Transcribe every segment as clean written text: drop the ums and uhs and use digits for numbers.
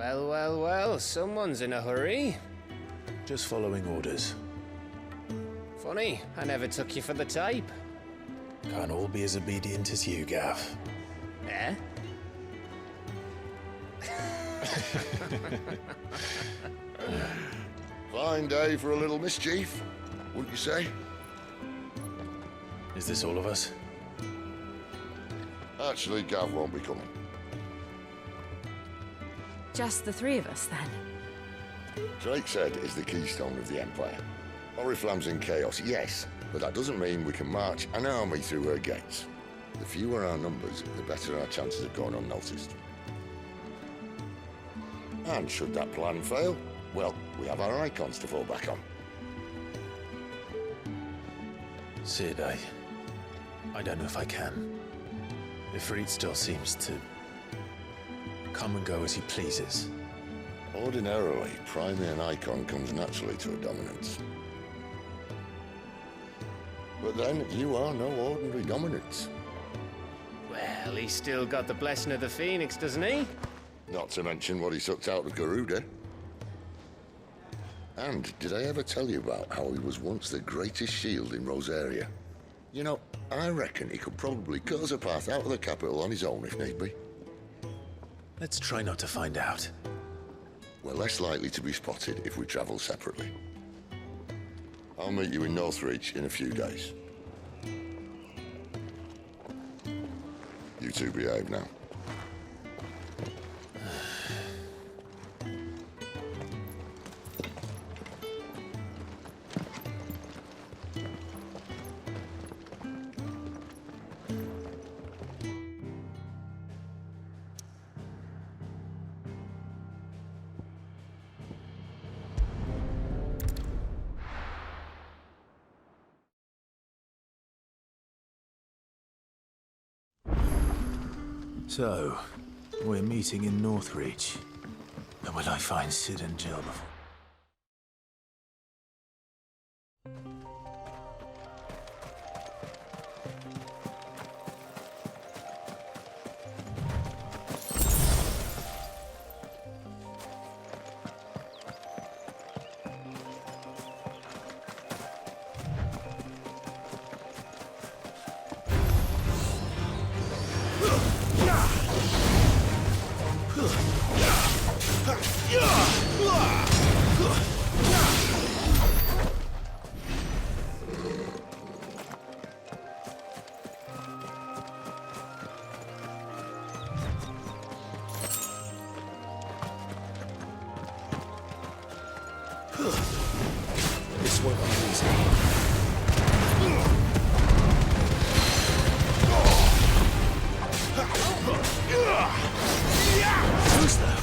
Well, well, well, someone's in a hurry. Just following orders. Funny, I never took you for the type. Can't all be as obedient as you, Gav. Eh? Fine day for a little mischief, wouldn't you say? Is this all of us? Actually, Gav won't be coming. Just the three of us, then? Drake's Head is the keystone of the Empire. Oriflamme's in chaos, yes, but that doesn't mean we can march an army through her gates. The fewer our numbers, the better our chances of going unnoticed. And should that plan fail, well, we have our icons to fall back on. Sid, I don't know if I can. Ifrit still seems to come and go as he pleases. Ordinarily, priming an icon comes naturally to a dominance. But then, you are no ordinary dominance. Well, he's still got the blessing of the Phoenix, doesn't he? Not to mention what he sucked out of Garuda. And did I ever tell you about how he was once the greatest shield in Rosaria? You know, I reckon he could probably cut us a path out of the capital on his own if need be. Let's try not to find out. We're less likely to be spotted if we travel separately. I'll meet you in Northreach in a few days. You two behave now. So, we're meeting in Northreach. And will I find Sid and Jill before? This won't be easy. Who's that?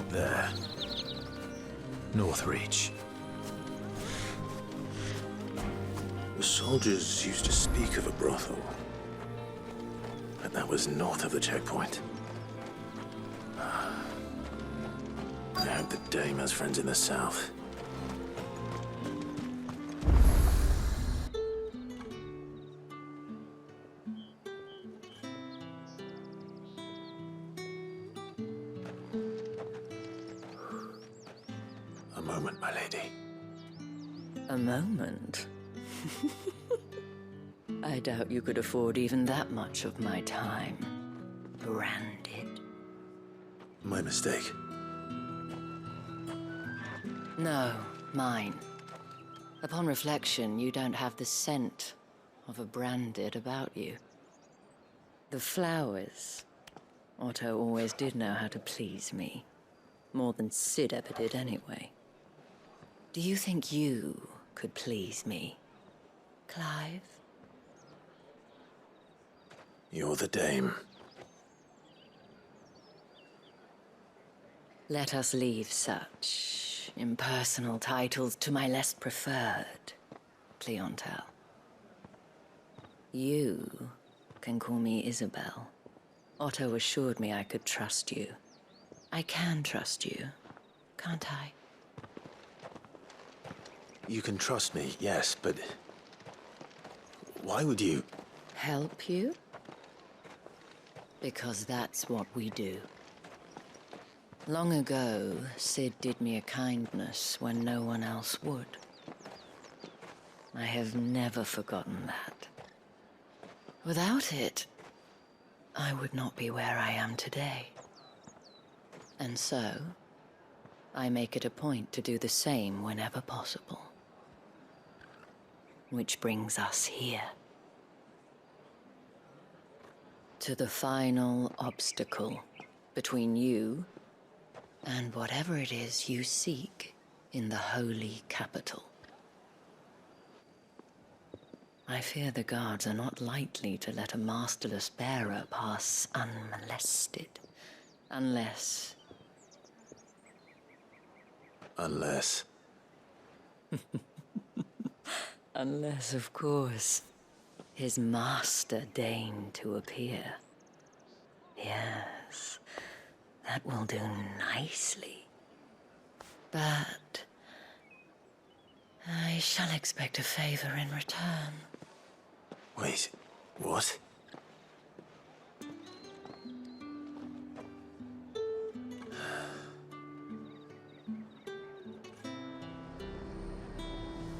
There. Northreach. The soldiers used to speak of a brothel. But that was north of the checkpoint. I hope the dame has friends in the south. A moment, my lady. A moment? I doubt you could afford even that much of my time. Branded. My mistake. No, mine. Upon reflection, you don't have the scent of a branded about you. The flowers. Otto always did know how to please me. More than Sid ever did anyway. Do you think you could please me, Clive? You're the dame. Let us leave such impersonal titles to my less preferred clientele. You can call me Isabel. Otto assured me I could trust you. I can trust you, can't I? You can trust me, yes, but... why would you... Help you? Because that's what we do. Long ago, Sid did me a kindness when no one else would. I have never forgotten that. Without it, I would not be where I am today. And so, I make it a point to do the same whenever possible. Which brings us here. To the final obstacle between you and whatever it is you seek in the holy capital. I fear the guards are not likely to let a masterless bearer pass unmolested. Unless... Unless... Unless, of course, his master deigned to appear. Yes, that will do nicely. But... I shall expect a favor in return. Wait, what?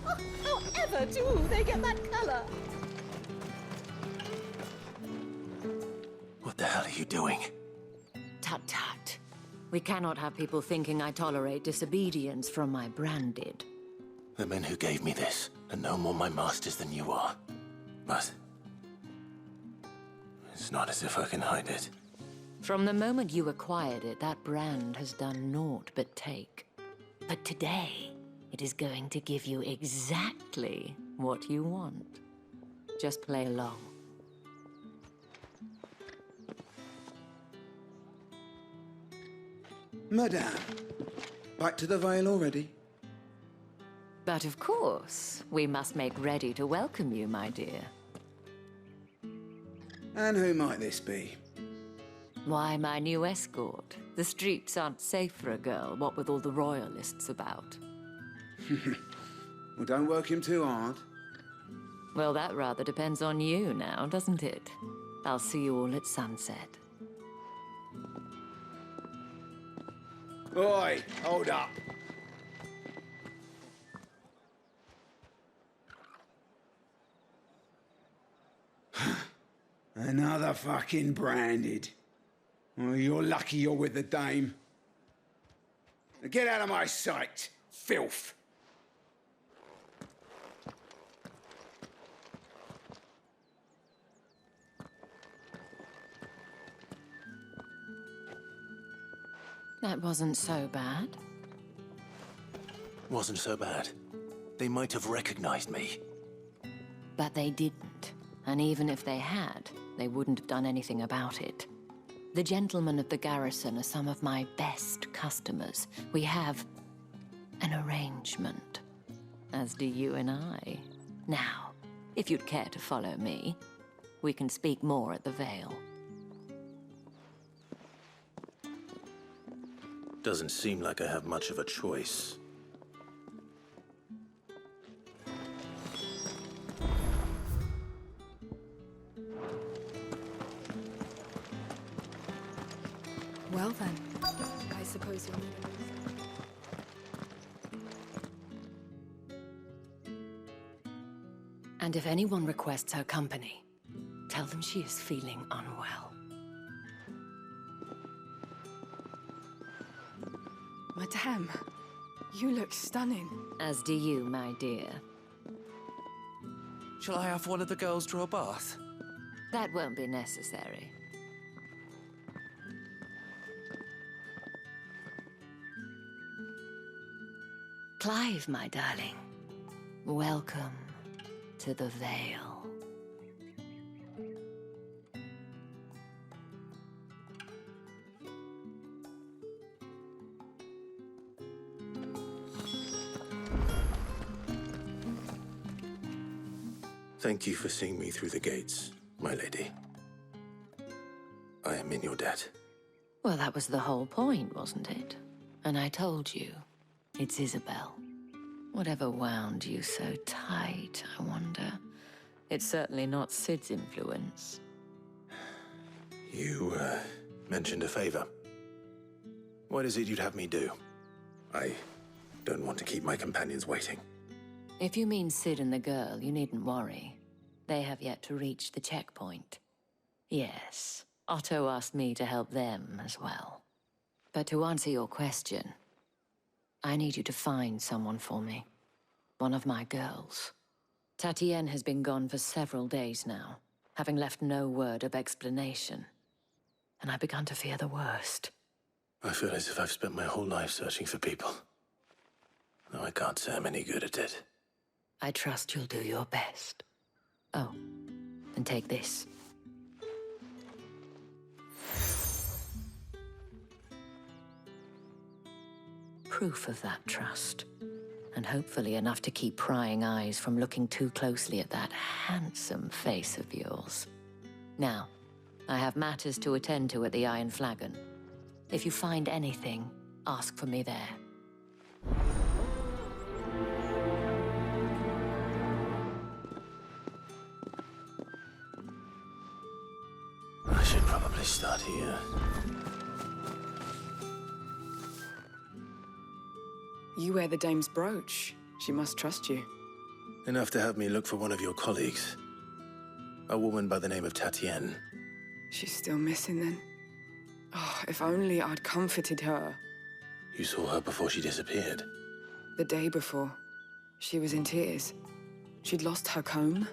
However do they get that color? What the hell are you doing? Tut-tut. We cannot have people thinking I tolerate disobedience from my branded. The men who gave me this are no more my masters than you are. But... it's not as if I can hide it. From the moment you acquired it, that brand has done naught but take. But today, it is going to give you exactly what you want. Just play along. Madame, back to the Vale already? But of course, we must make ready to welcome you, my dear. And who might this be? Why, my new escort. The streets aren't safe for a girl, what with all the royalists about. Well, don't work him too hard. Well, that rather depends on you now, doesn't it? I'll see you all at sunset. Oi, hold up. Another fucking branded. Well, you're lucky you're with the dame. Now get out of my sight, filth. That wasn't so bad. Wasn't so bad. They might have recognized me. But they didn't. And even if they had, they wouldn't have done anything about it. The gentlemen of the garrison are some of my best customers. We have an arrangement, as do you and I. Now, if you'd care to follow me, we can speak more at the Vale. Doesn't seem like I have much of a choice. Well then, I suppose you'll need a reason. And if anyone requests her company, tell them she is feeling unwell. Madame, you look stunning. As do you, my dear. Shall I have one of the girls draw a bath? That won't be necessary. Clive, my darling. Welcome to the Vale. Thank you for seeing me through the gates, my lady. I am in your debt. Well, that was the whole point, wasn't it? And I told you, it's Isabel. Whatever wound you so tight, I wonder. It's certainly not Sid's influence. You, mentioned a favor. What is it you'd have me do? I don't want to keep my companions waiting. If you mean Sid and the girl, you needn't worry. They have yet to reach the checkpoint. Yes, Otto asked me to help them as well. But to answer your question, I need you to find someone for me. One of my girls. Tatienne has been gone for several days now, having left no word of explanation. And I've begun to fear the worst. I feel as if I've spent my whole life searching for people. No, I can't say I'm any good at it. I trust you'll do your best. Oh, and take this. Proof of that trust. And hopefully enough to keep prying eyes from looking too closely at that handsome face of yours. Now, I have matters to attend to at the Iron Flagon. If you find anything, ask for me there. I should probably start here. You wear the dame's brooch. She must trust you. Enough to have me look for one of your colleagues. A woman by the name of Tatienne. She's still missing then. Oh, if only I'd comforted her. You saw her before she disappeared. The day before, she was in tears. She'd lost her comb,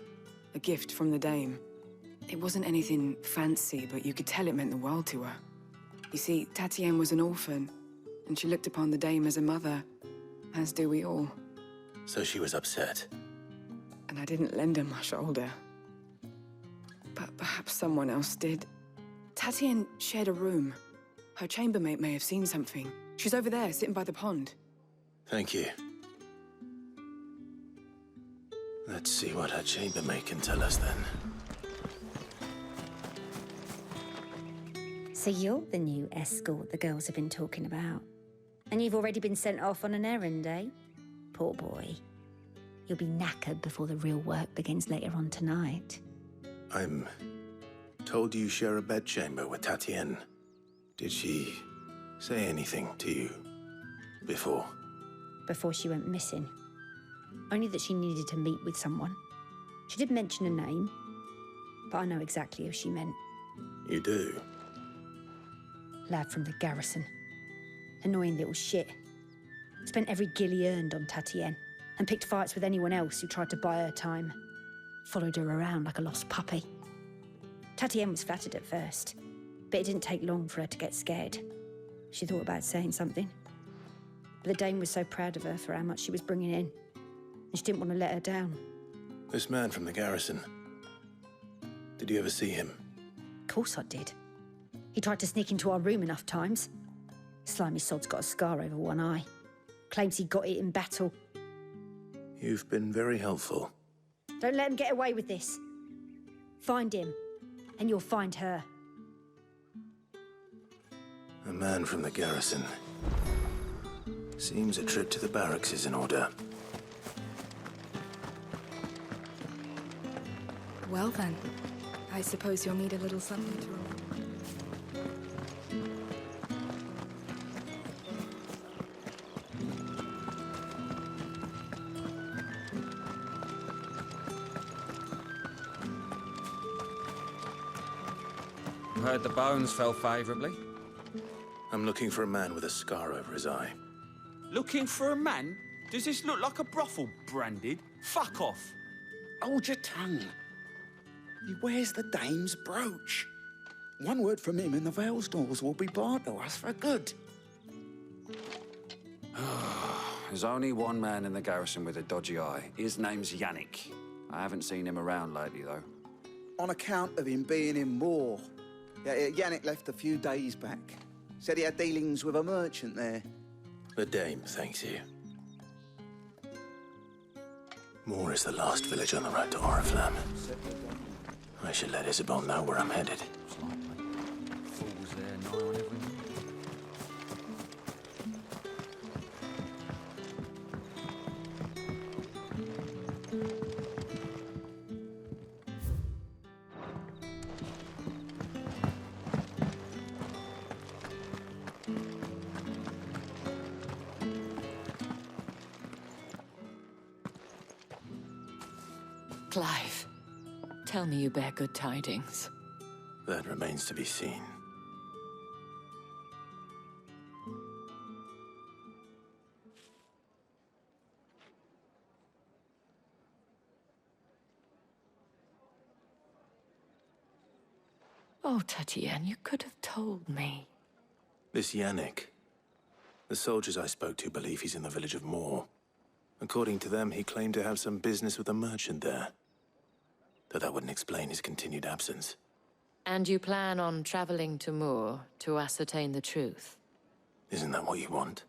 a gift from the dame. It wasn't anything fancy, but you could tell it meant the world to her. You see, Tatienne was an orphan, and she looked upon the dame as a mother, as do we all. So she was upset. And I didn't lend her my shoulder. But perhaps someone else did. Tatienne shared a room. Her chambermaid may have seen something. She's over there, sitting by the pond. Thank you. Let's see what her chambermaid can tell us then. So you're the new escort the girls have been talking about. And you've already been sent off on an errand, eh? Poor boy. You'll be knackered before the real work begins later on tonight. I'm told you share a bedchamber with Tatienne. Did she say anything to you before? Before she went missing. Only that she needed to meet with someone. She did mention a name, but I know exactly who she meant. You do? Lad from the garrison. Annoying little shit. Spent every gil he earned on Tatienne, and picked fights with anyone else who tried to buy her time. Followed her around like a lost puppy. Tatienne was flattered at first, but it didn't take long for her to get scared. She thought about saying something. But the dame was so proud of her for how much she was bringing in, and she didn't want to let her down. This man from the garrison. Did you ever see him? Of course I did. He tried to sneak into our room enough times. Slimy sod's got a scar over one eye. Claims he got it in battle. You've been very helpful. Don't let him get away with this. Find him, and you'll find her. A man from the garrison. Seems a trip to the barracks is in order. Well then, I suppose you'll need a little something to remember. Heard the bones fell favourably. I'm looking for a man with a scar over his eye. Looking for a man? Does this look like a brothel, Branded? Fuck off. Hold your tongue. He wears the dame's brooch. One word from him and the Vale's doors will be barred to us for good. There's only one man in the garrison with a dodgy eye. His name's Yannick. I haven't seen him around lately, though. On account of him being in war. Yeah, Yannick left a few days back. Said he had dealings with a merchant there. The dame thanks you. Moor is the last village on the road to Oriflamme. I should let Isabel know where I'm headed. Fools there, nigh on every move. Clive, tell me you bear good tidings. That remains to be seen. Oh, Tatienne, you could have told me. This Yannick. The soldiers I spoke to believe he's in the village of Moor. According to them, he claimed to have some business with a merchant there. Though that wouldn't explain his continued absence. And you plan on traveling to Moor to ascertain the truth? Isn't that what you want?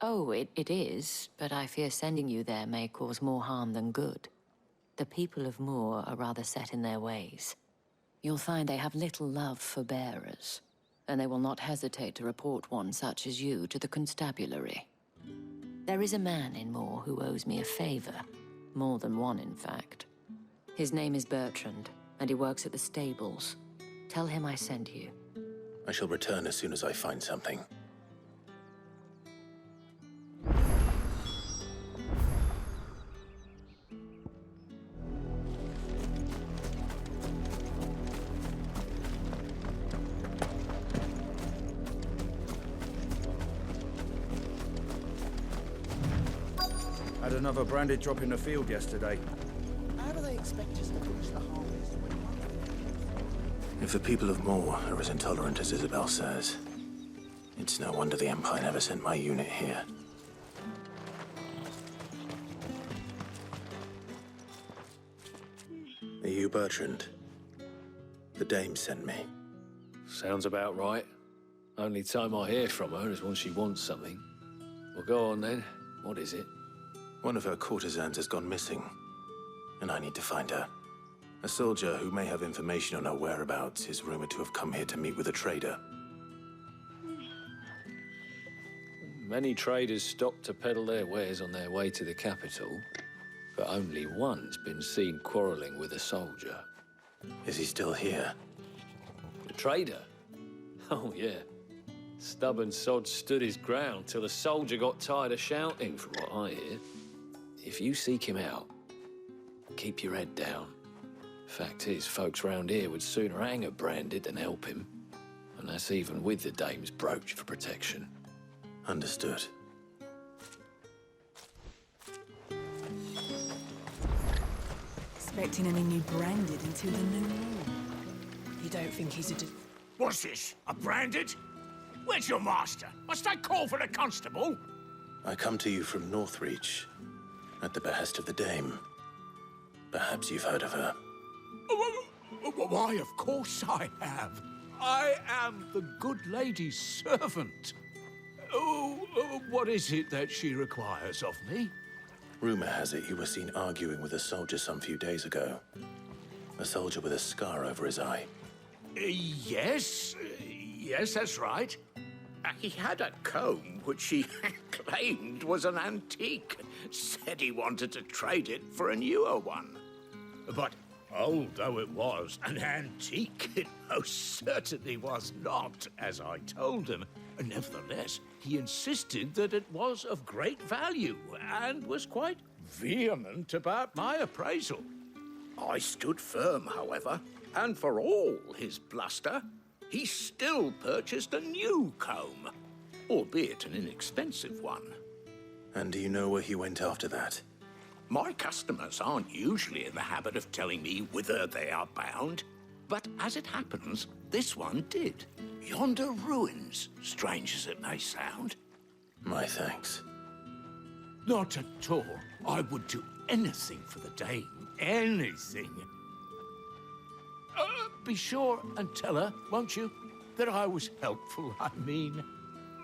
Oh, it is, but I fear sending you there may cause more harm than good. The people of Moor are rather set in their ways. You'll find they have little love for bearers, and they will not hesitate to report one such as you to the constabulary. There is a man in Moor who owes me a favor. More than one, in fact. His name is Bertrand, and he works at the stables. Tell him I sent you. I shall return as soon as I find something. Had another branded drop in the field yesterday. How do they expect us to finish the harvest? If the people of Moor are as intolerant as Isabel says, it's no wonder the Empire never sent my unit here. Are you Bertrand? The dame sent me. Sounds about right. Only time I hear from her is when she wants something. Well, go on then. What is it? One of her courtesans has gone missing, and I need to find her. A soldier who may have information on her whereabouts is rumored to have come here to meet with a trader. Many traders stop to peddle their wares on their way to the capital, but only one's been seen quarreling with a soldier. Is he still here? The trader? Oh, yeah. Stubborn sod stood his ground till the soldier got tired of shouting, from what I hear. If you seek him out, keep your head down. Fact is, folks round here would sooner hang a branded than help him. And that's even with the dame's brooch for protection. Understood. Expecting any new branded until the new moon. You don't think he's a... What's this? A branded? Where's your master? Must I call for the constable? I come to you from Northreach, at the behest of the dame. Perhaps you've heard of her. Why, of course I have. I am the good lady's servant. What is it that she requires of me? Rumor has it you were seen arguing with a soldier some few days ago. A soldier with a scar over his eye. Yes, that's right. He had a comb which he claimed was an antique. Said he wanted to trade it for a newer one. But old though it was, an antique it most certainly was not, as I told him. Nevertheless, he insisted that it was of great value and was quite vehement about my appraisal. I stood firm, however, and for all his bluster, he still purchased a new comb, albeit an inexpensive one. And do you know where he went after that? My customers aren't usually in the habit of telling me whither they are bound, but as it happens, this one did. Yonder ruins, strange as it may sound. My thanks. Not at all. I would do anything for the dame. Anything. Be sure and tell her, won't you, that I was helpful. I mean,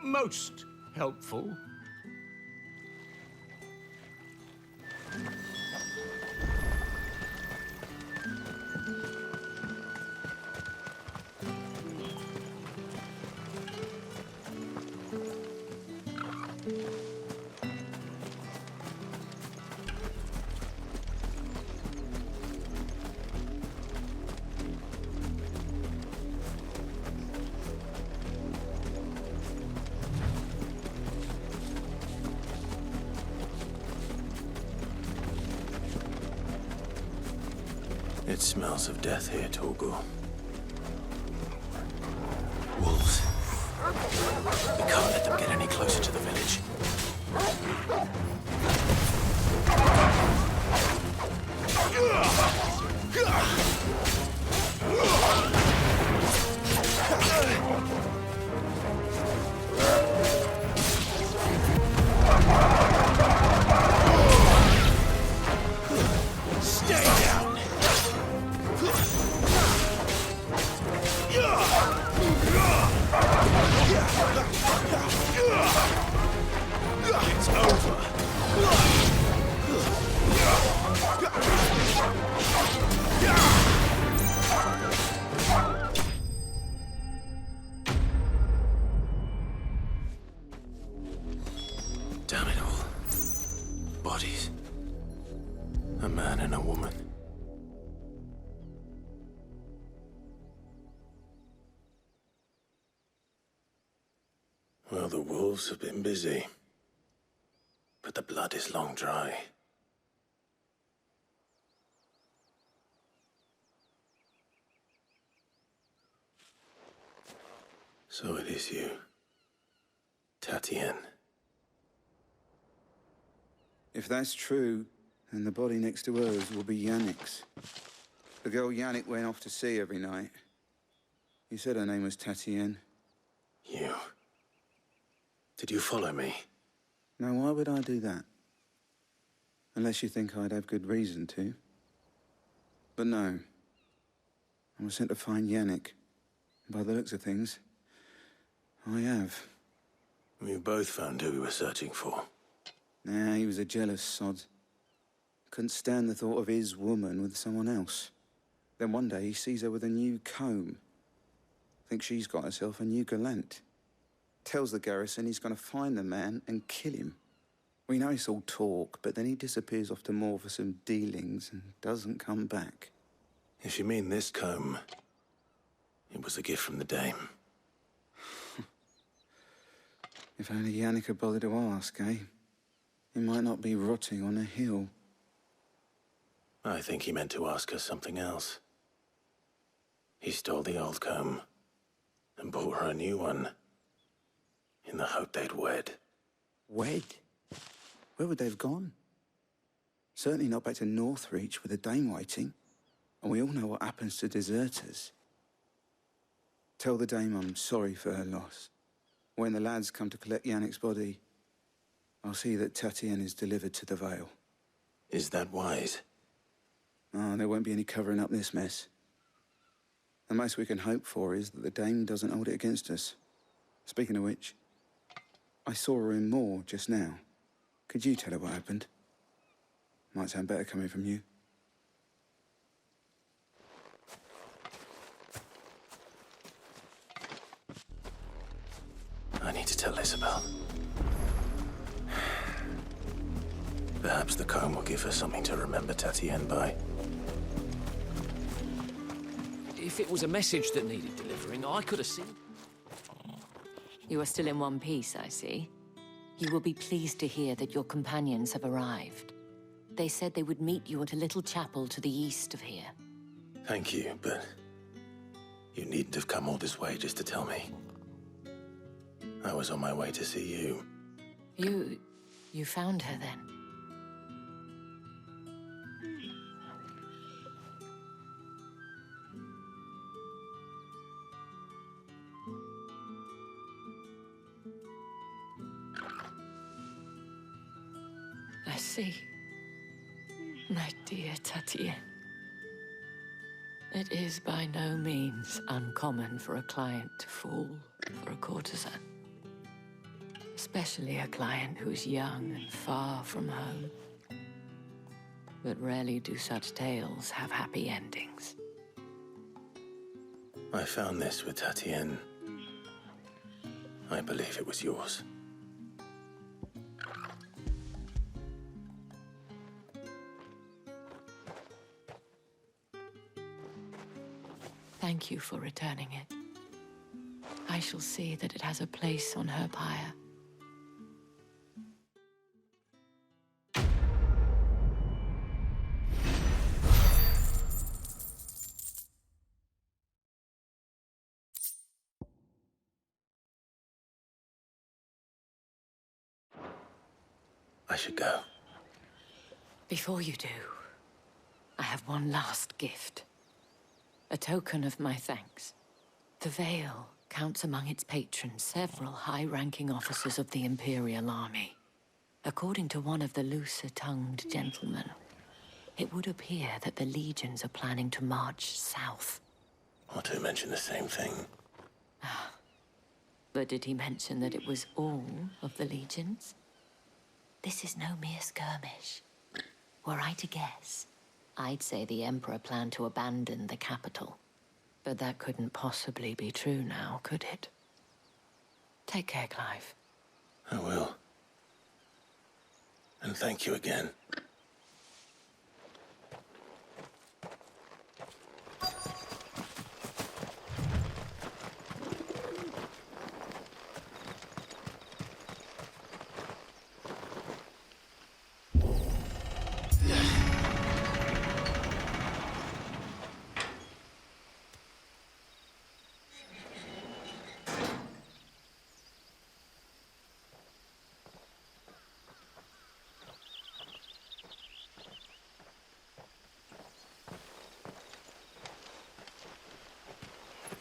most helpful. It smells of death here, Torgor. Wolves. We can't let them get any closer to the village. Stay down! It's over! Damn it all. Bodies. A man and a woman. Well, the wolves have been busy. But the blood is long dry. So it is you, Tatien. If that's true, then the body next to hers will be Yannick's. The girl Yannick went off to see every night. You said her name was Tatien. You. Did you follow me? Now, why would I do that? Unless you think I'd have good reason to. But no. I was sent to find Yannick. By the looks of things, I have. We both found who we were searching for. Nah, he was a jealous sod. Couldn't stand the thought of his woman with someone else. Then one day he sees her with a new comb. Thinks she's got herself a new gallant. Tells the garrison he's gonna find the man and kill him. We know it's all talk, but then he disappears off to Moor for some dealings and doesn't come back. If you mean this comb, it was a gift from the dame. If only Yannick had bothered to ask, eh? He might not be rotting on a hill. I think he meant to ask her something else. He stole the old comb and bought her a new one in the hope they'd wed. Wed? Where would they have gone? Certainly not back to Northreach with a dame waiting. And we all know what happens to deserters. Tell the dame I'm sorry for her loss. When the lads come to collect Yannick's body, I'll see that Tatien is delivered to the Vale. Is that wise? Oh, there won't be any covering up this mess. The most we can hope for is that the dame doesn't hold it against us. Speaking of which, I saw her in Moor just now. Could you tell her what happened? Might sound better coming from you. I need to tell Isabel. Perhaps the comb will give her something to remember Tatien by. If it was a message that needed delivering, I could have seen. You are still in one piece, I see. You will be pleased to hear that your companions have arrived. They said they would meet you at a little chapel to the east of here. Thank you, but you needn't have come all this way just to tell me. I was on my way to see you. You found her then? I see. My dear Tatien. It is by no means uncommon for a client to fall for a courtesan. Especially a client who is young and far from home. But rarely do such tales have happy endings. I found this with Tatien. I believe it was yours. Thank you for returning it. I shall see that it has a place on her pyre. I should go. Before you do, I have one last gift. A token of my thanks. The Vale counts among its patrons several high-ranking officers of the Imperial Army. According to one of the looser-tongued gentlemen, it would appear that the legions are planning to march south. Otto mentioned the same thing. But did he mention that it was all of the legions? This is no mere skirmish. Were I to guess, I'd say the Emperor planned to abandon the capital. But that couldn't possibly be true now, could it? Take care, Clive. I will. And thank you again.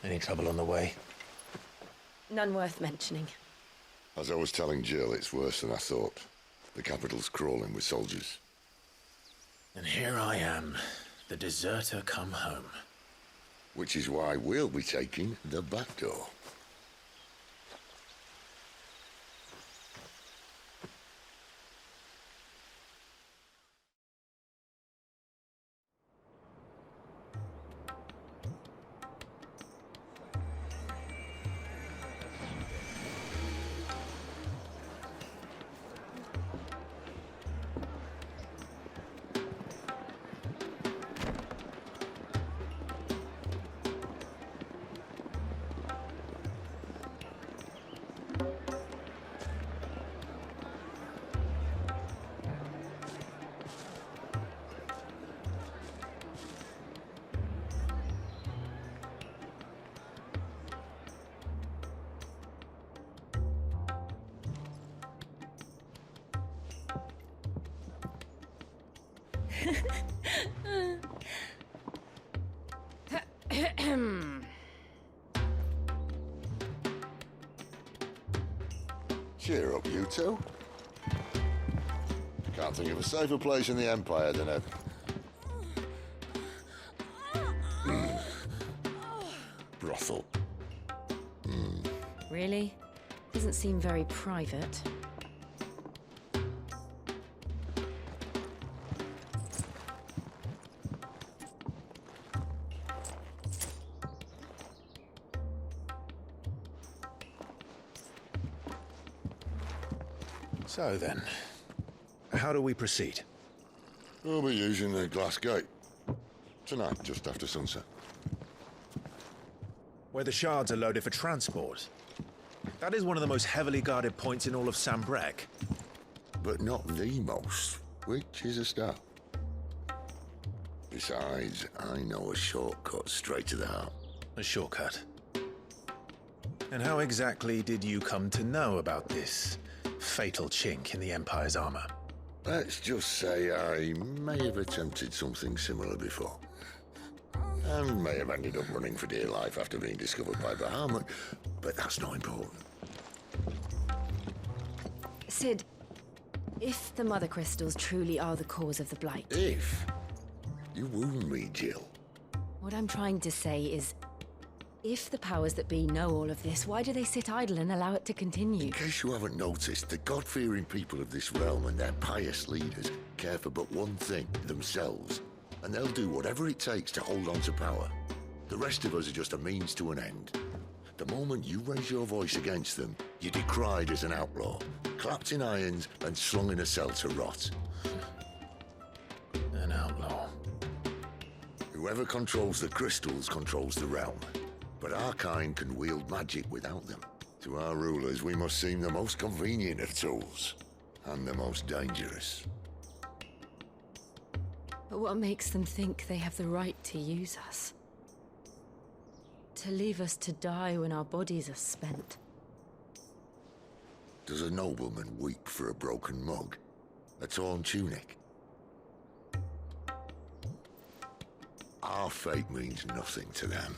Any trouble on the way? None worth mentioning. As I was telling Jill, it's worse than I thought. The capital's crawling with soldiers. And here I am, the deserter come home. Which is why we'll be taking the back door. Cheer up, you two. Can't think of a safer place in the Empire than a... brothel. Really? Doesn't seem very private. So then, how do we proceed? We'll be using the glass gate. Tonight, just after sunset. Where the shards are loaded for transport. That is one of the most heavily guarded points in all of Sambrek. But not the most, which is a start. Besides, I know a shortcut straight to the heart. A shortcut? And how exactly did you come to know about this fatal chink in the Empire's armor? Let's just say I may have attempted something similar before. And may have ended up running for dear life after being discovered by Bahamut, but that's not important. Sid, if the Mother Crystals truly are the cause of the Blight... If? You wound me, Jill. What I'm trying to say is, if the powers that be know all of this, why do they sit idle and allow it to continue? In case you haven't noticed, the God-fearing people of this realm and their pious leaders care for but one thing, themselves. And they'll do whatever it takes to hold on to power. The rest of us are just a means to an end. The moment you raise your voice against them, you're decried as an outlaw, clapped in irons and slung in a cell to rot. An outlaw. Whoever controls the crystals controls the realm. But our kind can wield magic without them. To our rulers, we must seem the most convenient of tools, and the most dangerous. But what makes them think they have the right to use us? To leave us to die when our bodies are spent? Does a nobleman weep for a broken mug? A torn tunic. Our fate means nothing to them.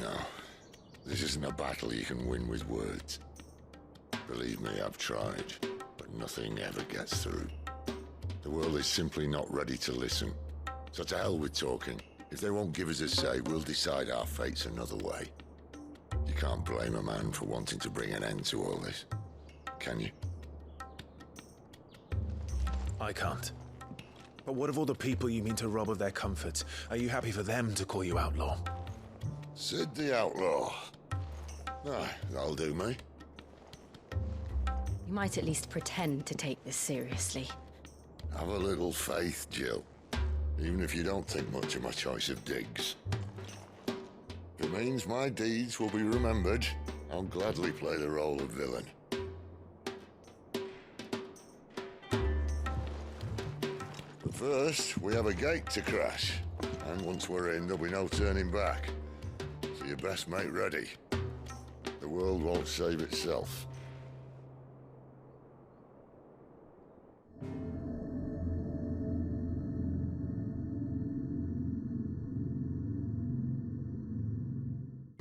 No, this isn't a battle you can win with words. Believe me, I've tried, but nothing ever gets through. The world is simply not ready to listen. So to hell with talking. If they won't give us a say, we'll decide our fates another way. You can't blame a man for wanting to bring an end to all this, can you? I can't. But what of all the people you mean to rob of their comforts? Are you happy for them to call you outlaw? Sid the Outlaw. Ah, that'll do me. You might at least pretend to take this seriously. Have a little faith, Jill. Even if you don't think much of my choice of digs. If it means my deeds will be remembered, I'll gladly play the role of villain. But first, we have a gate to crash. And once we're in, there'll be no turning back. So you best make ready. The world won't save itself.